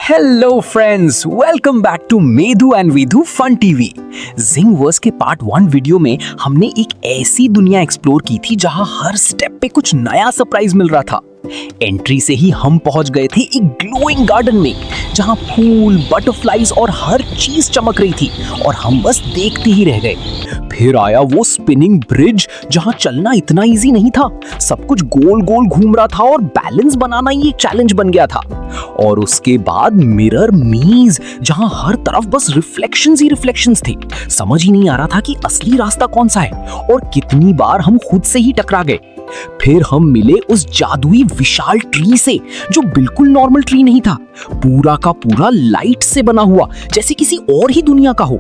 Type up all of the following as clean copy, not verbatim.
Hello friends, welcome back to Medhu and Vidhu fun TV. Jingverse के part 1 video में हमने एक ऐसी दुनिया एक्सप्लोर की थी जहां हर स्टेप पे कुछ नया सरप्राइज मिल रहा था। एंट्री से ही हम पहुंच गए थे एक ग्लोइंग गार्डन में जहां फूल, बटरफ्लाईज और हर चीज चमक रही थी और हम बस देखते ही रह गए। फिर आया वो स्पिनिंग ब्रिज जहां चलना इतना इजी नहीं था, सब कुछ गोल गोल घूम रहा था और बैलेंस बनाना ही एक चैलेंज बन गया था। और उसके बाद मिरर मीज जहां हर तरफ बस रिफ्लेक्शंस ही रिफ्लेक्शंस थे। समझ ही नहीं आ रहा था कि असली रास्ता कौन सा है और कितनी बार हम खुद से ही टकरा गए। फिर हम मिले उस जादुई विशाल ट्री से जो बिल्कुल नॉर्मल ट्री नहीं था, पूरा का पूरा लाइट से बना हुआ, जैसे किसी और ही दुनिया का हो।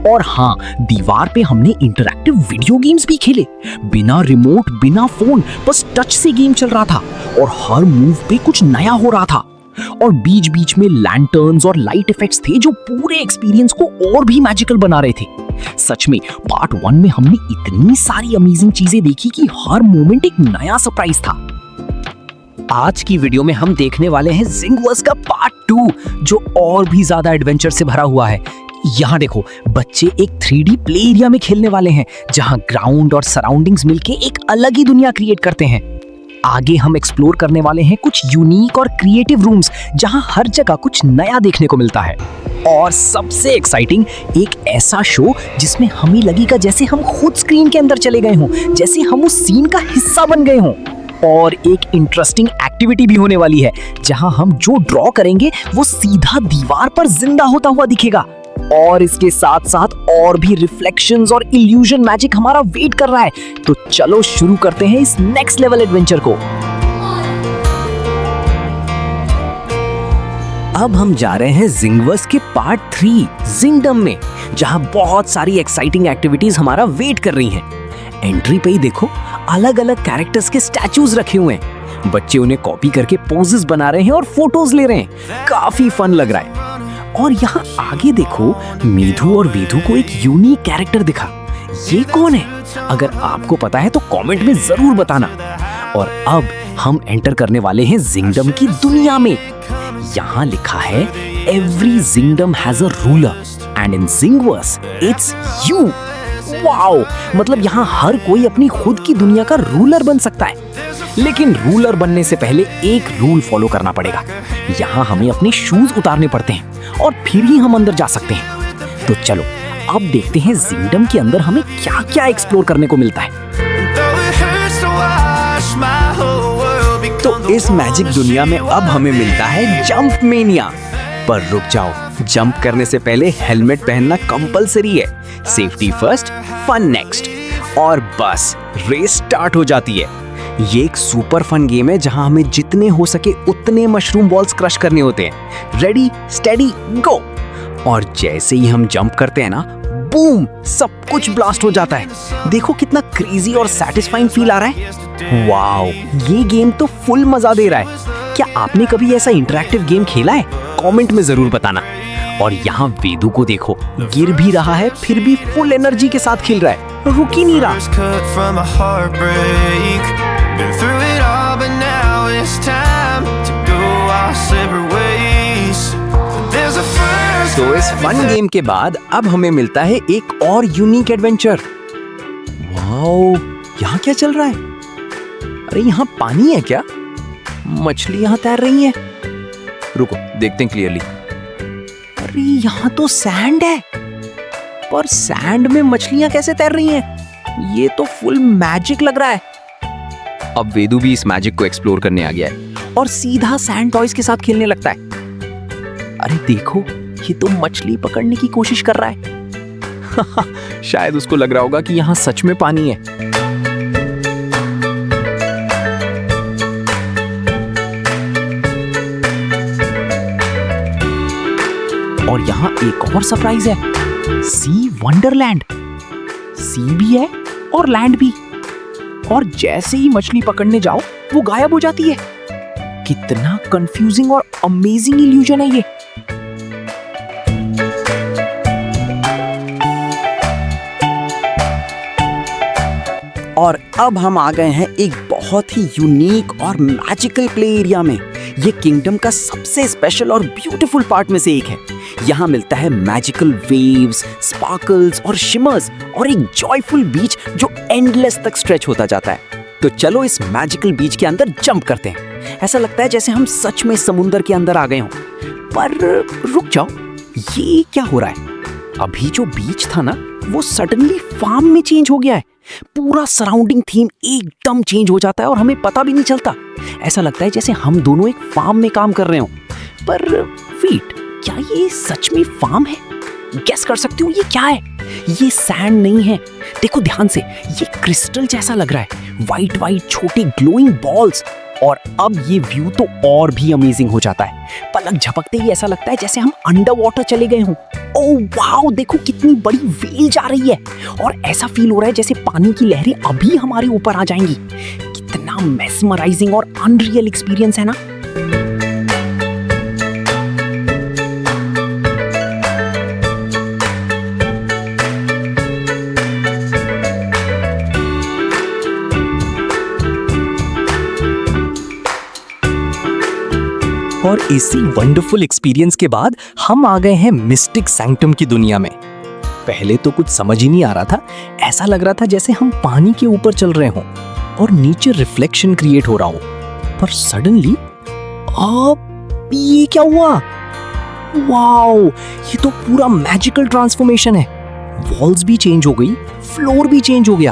और हाँ, दीवार पे हमने इंटरैक्टिव वीडियो गेम्स भी खेले, बिना रिमोट, बिना फोन, बस टच से गेम चल रहा था और हर मूव पे कुछ नया हो रहा था। और बीच बीच में लैंटर्न्स और लाइट इफेक्ट्स थे जो पूरे एक्सपीरियंस को और भी मैजिकल बना रहे थे। सच में पार्ट 1 में हमने इतनी सारी अमेजिंग चीजें देखी कि हर मोमेंट एक नया सरप्राइज था। आज की वीडियो में हम देखने वाले हैं जिंगवर्स का पार्ट 2 जो और भी ज्यादा एडवेंचर से भरा हुआ है। यहाँ देखो, बच्चे एक 3D प्ले एरिया में खेलने वाले हैं जहाँ ग्राउंड और सराउंडिंग्स मिलके एक अलग ही दुनिया क्रिएट करते हैं। आगे हम एक्सप्लोर करने वाले हैं कुछ यूनिक और क्रिएटिव रूम्स जहां हर जगह कुछ नया देखने को मिलता है। और सबसे एक्साइटिंग, एक ऐसा शो जिसमें हमें लगेगा जैसे हम खुद स्क्रीन के अंदर चले गए हों, जैसे हम उस सीन का हिस्सा बन गए हों। और एक इंटरेस्टिंग एक्टिविटी भी होने वाली है जहां हम जो ड्रॉ करेंगे वो सीधा दीवार पर जिंदा होता हुआ दिखेगा। और इसके साथ साथ और भी रिफ्लेक्शंस और इल्यूजन मैजिक हमारा वेट कर रहा है। तो चलो शुरू करते हैं इस नेक्स्ट लेवल एडवेंचर को। अब हम जा रहे हैं जिंगवर्स के पार्ट 3 जिंगडम में, जहां बहुत सारी एक्साइटिंग एक्टिविटीज हमारा वेट कर रही हैं। एंट्री पे ही देखो, अलग अलग कैरेक्टर्स के स्टैचूज रखे हुए हैं। बच्चे उन्हें कॉपी करके पोजेस बना रहे हैं और फोटोज ले रहे हैं। काफी फन लग रहा है। और यहाँ आगे देखो, मेधु और वेधु को एक यूनिक कैरेक्टर दिखा। ये कौन है? अगर आपको पता है तो कमेंट में जरूर बताना। और अब हम एंटर करने वाले हैं जिंगडम की दुनिया में। यहाँ लिखा है every Jingdom has a ruler and in Jingverse it's you. Wow, मतलब यहाँ हर कोई अपनी खुद की दुनिया का रूलर बन सकता है। लेकिन रूलर बनने से पहले एक रूल फॉलो करना पड़ेगा। यहाँ हमें अपने शूज उतारने पड़ते हैं और फिर ही हम अंदर जा सकते हैं। तो चलो अब देखते हैं जिंगडम के अंदर हमें क्या क्या एक्सप्लोर करने को मिलता है। तो इस मैजिक दुनिया में अब हमें मिलता है जंप मेनिया। पर रुक जाओ, जंप करने से पहले हेलमेट पहनना कंपलसरी है। Safety first, fun next. और बस रेस स्टार्ट हो जाती है। ये एक सुपर फन गेम है जहां हमें जितने हो सके उतने मशरूम बॉल्स क्रश करने होते हैं। रेडी, स्टेडी, गो। और जैसे ही हम जंप करते हैं ना, बूम, सब कुछ ब्लास्ट हो जाता है। देखो कितना क्रेजी और सैटिस्फाइंग फील आ रहा है। वाओ, ये गेम तो फुल मजा दे रहा है। क्या आपने कभी ऐसा इंटरैक्टिव गेम खेला है? कमेंट में जरूर बताना। और यहाँ वेदू को देखो, गिर भी रहा है फिर भी फुल एनर्जी के साथ खेल रहा है, रुक ही नहीं रहा। तो इस फन गेम के बाद अब हमें मिलता है एक और यूनिक एडवेंचर। वाओ, यहाँ क्या चल रहा है? अरे यहाँ पानी है क्या? मछली यहाँ तैर रही है। रुको देखते हैं क्लियरली। अरे यहाँ तो सैंड है, पर सैंड में मछलियां कैसे तैर रही हैं? ये तो फुल मैजिक लग रहा है। अब वेदू भी इस मैजिक को एक्सप्लोर करने आ गया है और सीधा सैंड टॉयज के साथ खेलने लगता है। अरे देखो, ये तो मछली पकड़ने की कोशिश कर रहा है। शायद उसको लग रहा होगा कि यहाँ सच में पानी है। और यहाँ एक और सरप्राइज है, सी वंडरलैंड। सी भी है और लैंड भी। और जैसे ही मछली पकड़ने जाओ वो गायब हो जाती है। कितना कंफ्यूजिंग और अमेजिंग इल्यूजन है ये। और अब हम आ गए हैं एक बहुत ही यूनिक और मैजिकल प्ले एरिया में। ये किंगडम का सबसे स्पेशल और ब्यूटीफुल पार्ट में से एक है। यहाँ मिलता है मैजिकल वेव्स, स्पार्कल्स और शिमर्स और एक जॉयफुल बीच जो एंडलेस तक स्ट्रेच होता जाता है। तो चलो इस मैजिकल बीच के अंदर जंप करते हैं। ऐसा लगता है जैसे हम सच में समुंदर के अंदर आ गए हों। पर रुक जाओ, ये क्या हो रहा है? अभी जो बीच था ना, वो सडनली फार्म में चेंज हो गया है। पूरा सराउंडिंग थीम एकदम चेंज हो जाता है और हमें पता भी नहीं चलता। ऐसा लगता है जैसे हम दोनों एक फार्म में काम कर रहे हो। पर वेट, क्या ये सच में फार्म है? गेस कर सकते हो ये क्या है? ये सैंड नहीं है। देखो ध्यान से, ये क्रिस्टल जैसा लग रहा है, वाइट वाइट छोटे ग्लोइंग बॉल्स। और अब ये व्यू तो और भी अमेजिंग हो जाता है। पलक झपकते ही ऐसा लगता है जैसे हम अंडर वाटर चले गए हों। ओह वाओ, देखो कितनी बड़ी वेल जा रही है और ऐसा फील हो रहा है जैसे पानी की लहरें अभी हमारे ऊपर आ जाएंगी। कितना मेस्मराइजिंग और अनरियल एक्सपीरियंस है ना। और इसी वंडरफुल एक्सपीरियंस के बाद हम आ गए हैं मिस्टिक सैंक्टम की दुनिया में। पहले तो कुछ समझ ही नहीं आ रहा था। ऐसा लग रहा था जैसे हम पानी के ऊपर चल रहे हों और नीचे रिफ्लेक्शन क्रिएट हो रहा हो। पर सडनली अब ये क्या हुआ? वाओ, ये तो पूरा मैजिकल ट्रांसफॉर्मेशन है। वॉल्स भी चेंज हो गई, फ्लोर भी चेंज हो गया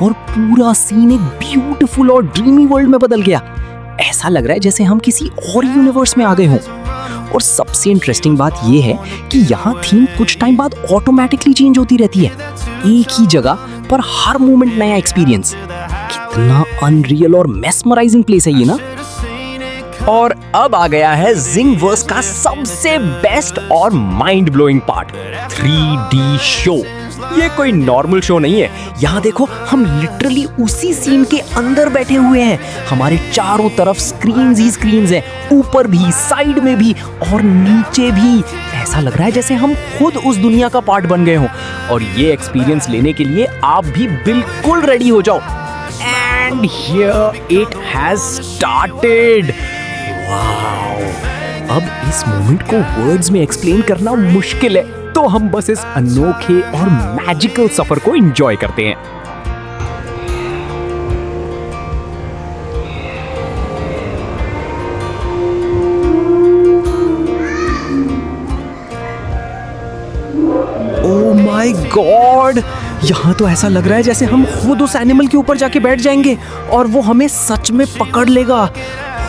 और पूरा सीन एक ब्यूटीफुल और ड्रीमी वर्ल्ड में बदल गया। ऐसा लग रहा है जैसे हम किसी और यूनिवर्स में आ गए हों। और सबसे इंटरेस्टिंग बात यह है कि यहाँ थीम कुछ टाइम बाद ऑटोमेटिकली चेंज होती रहती है। एक ही जगह पर हर मोमेंट नया एक्सपीरियंस। कितना अनरियल और मेस्मराइजिंग प्लेस है ये ना। और अब आ गया है जिंगवर्स का सबसे बेस्ट और mind blowing part, 3D show. ये कोई नॉर्मल शो नहीं है। यहाँ देखो, हम लिटरली उसी सीन के अंदर बैठे हुए हैं। हमारे चारों तरफ स्क्रीन्स ही स्क्रीन्स हैं, ऊपर भी, साइड में भी और नीचे भी। ऐसा लग रहा है जैसे हम खुद उस दुनिया का पार्ट बन गए हों। और ये एक्सपीरियंस लेने के लिए आप भी बिल्कुल रेडी हो जाओ। And here it has started. Wow, अब इस मोमेंट को वर्ड्स में एक्सप्लेन करना मुश्किल है, तो हम बस इस अनोखे और मैजिकल सफर को एंजॉय करते हैं। ओह माय गॉड, यहाँ तो ऐसा लग रहा है जैसे हम खुद उस एनिमल के ऊपर जाके बैठ जाएंगे और वो हमें सच में पकड़ लेगा।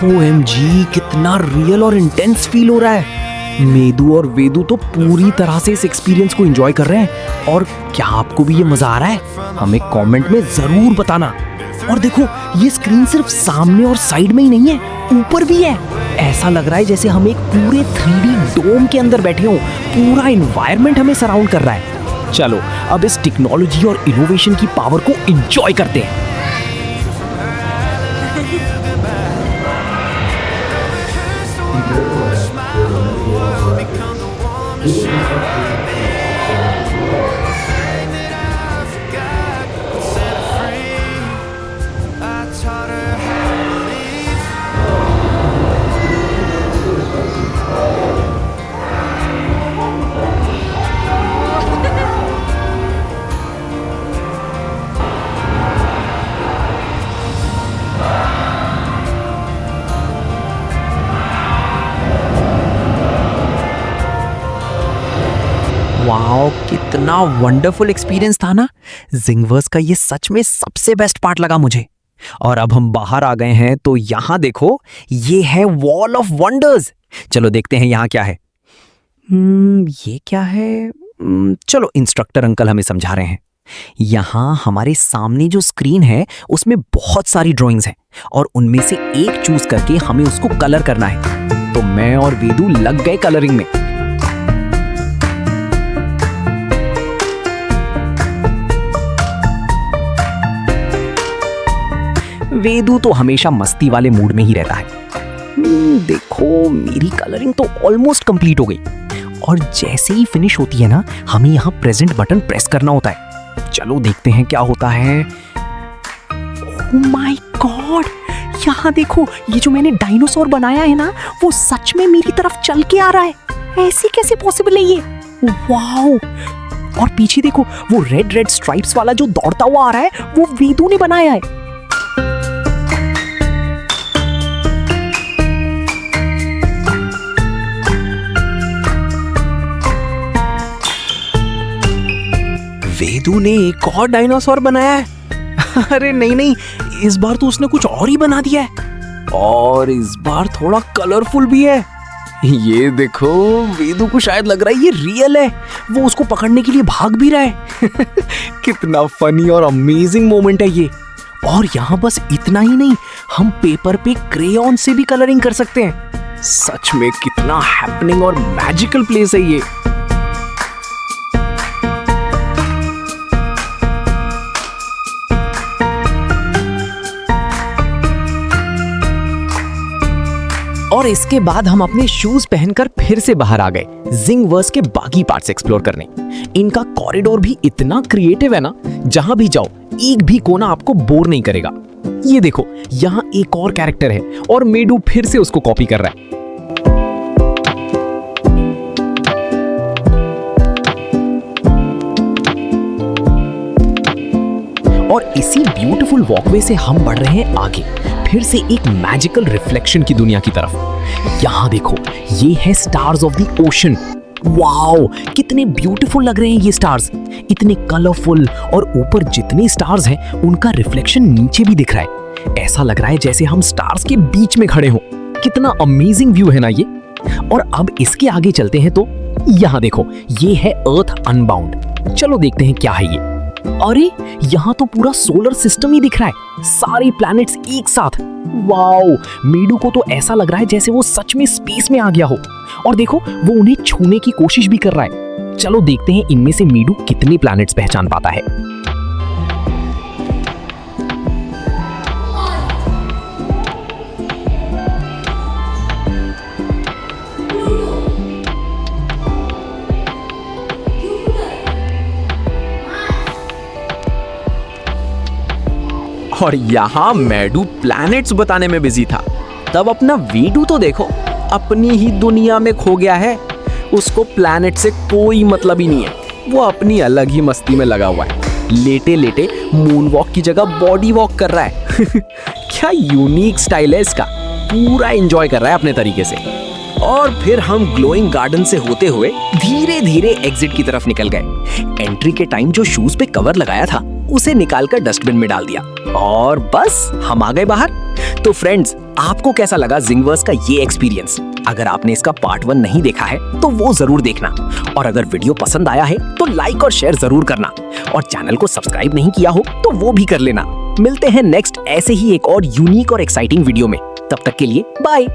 OMG, कितना रियल और इंटेंस फील हो रहा है। मेदू और वेदू तो पूरी तरह से इस एक्सपीरियंस को एंजॉय कर रहे हैं। और क्या आपको भी ये मजा आ रहा है? हमें कमेंट में जरूर बताना। और देखो, ये स्क्रीन सिर्फ सामने और साइड में ही नहीं है, ऊपर भी है। ऐसा लग रहा है जैसे हम एक पूरे 3D डोम के अंदर बैठे हों। पूरा एनवायरनमेंट हमें सराउंड कर रहा है। चलो अब इस टेक्नोलॉजी और इनोवेशन की पावर को एंजॉय करते हैं। वाओ, कितना वंडरफुल एक्सपीरियंस था ना। जिंगवर्स का ये सच में सबसे बेस्ट पार्ट लगा मुझे। और अब हम बाहर आ गए हैं तो यहाँ देखो, ये है वॉल ऑफ वंडर्स। चलो देखते हैं यहाँ क्या है। ये क्या है? चलो इंस्ट्रक्टर अंकल हमें समझा रहे हैं। यहाँ हमारे सामने जो स्क्रीन है उसमें बहुत सारी ड्राइंग्स हैं और उनमें से एक चूज करके हमें उसको कलर करना है। तो मैं और वेदू लग गए कलरिंग में। वेदू तो हमेशा मस्ती वाले मूड में ही रहता है। देखो, मेरी कलरिंग तो ऑलमोस्ट कंप्लीट हो गई और जैसे ही फिनिश होती है ना, हमें यहाँ प्रेजेंट बटन प्रेस करना होता है। चलो देखते हैं क्या होता है। ओह माय गॉड, यहाँ देखो, ये जो मैंने डायनासोर बनाया है ना, वो सच में मेरी तरफ चल के आ रहा है। ऐसे कैसे पॉसिबल है ये? वाओ! और पीछे देखो, वो रेड रेड स्ट्राइप्स वाला जो दौड़ता हुआ आ रहा है, वो वेदू ने बनाया है। वेदू ने एक और डायनासोर बनाया है। अरे नहीं नहीं, इस बार तो उसने कुछ और ही बना दिया है, और इस बार थोड़ा कलरफुल भी है। ये देखो, वेदू को शायद लग रहा है ये रियल है, वो उसको पकड़ने के लिए भाग भी रहा है। कितना फनी और अमेजिंग मोमेंट है ये। और यहाँ बस इतना ही नहीं, हम पेपर पे क्रेयॉन से भी कलरिंग कर सकते हैं। सच में कितना हैपनिंग और मैजिकल प्लेस है ये। और इसके बाद हम अपने शूज पहनकर फिर से बाहर आ गए जिंगवर्स के बाकी पार्ट्स एक्सप्लोर करने। इनका कॉरिडोर भी इतना क्रिएटिव है ना, जहां भी जाओ एक भी कोना आपको बोर नहीं करेगा। ये देखो, यहाँ एक और कैरेक्टर है और मेडू फिर से उसको कॉपी कर रहा है। और इसी ब्यूटीफुल वॉकवे से हम बढ़ रहे हैं आगे, फिर से एक मैजिकल रिफ्लेक्शन की दुनिया की तरफ। यहाँ देखो, ये है stars of the ocean. Wow, कितने ब्यूटीफुल लग रहे हैं ये स्टार्स, इतने कलरफुल, और ऊपर जितने स्टार्स हैं उनका रिफ्लेक्शन नीचे भी दिख रहा है। ऐसा लग रहा है जैसे हम स्टार्स के बीच में खड़े हों। कितना अमेजिंग व्यू है ना ये। और अब इसके आगे चलते हैं तो यहाँ देखो, ये है अर्थ अनबाउंड। चलो देखते हैं क्या है ये। अरे यहाँ तो पूरा सोलर सिस्टम ही दिख रहा है, सारे प्लैनेट्स एक साथ। वाओ, मेडू को तो ऐसा लग रहा है जैसे वो सच में स्पेस में आ गया हो। और देखो, वो उन्हें छूने की कोशिश भी कर रहा है। चलो देखते हैं इनमें से मेडू कितने प्लैनेट्स पहचान पाता है। और यहाँ मेडू प्लैनेट्स बताने में बिजी था, तब अपना वेदू तो देखो, अपनी ही दुनिया में खो गया है। उसको प्लैनेट से कोई मतलब ही नहीं है, वो अपनी अलग ही मस्ती में लगा हुआ है। लेटे लेटे मून वॉक की जगह बॉडी वॉक कर रहा है। क्या यूनिक स्टाइल है इसका, पूरा एंजॉय कर रहा है अपने तरीके से। और फिर हम ग्लोइंग गार्डन से होते हुए धीरे धीरे एग्जिट की तरफ निकल गए। एंट्री के टाइम जो शूज पे कवर लगाया था, उसे निकालकर डस्टबिन में डाल दिया, और बस हम आ गए बाहर। तो फ्रेंड्स, आपको कैसा लगा जिंगवर्स का ये एक्सपीरियंस? अगर आपने इसका पार्ट 1 नहीं देखा है तो वो जरूर देखना, और अगर वीडियो पसंद आया है तो लाइक और शेयर जरूर करना, और चैनल को सब्सक्राइब नहीं किया हो तो वो भी कर लेना। मिलते हैं नेक्स्ट ऐसे ही एक और यूनिक और एक्साइटिंग वीडियो में। तब तक के लिए बाय।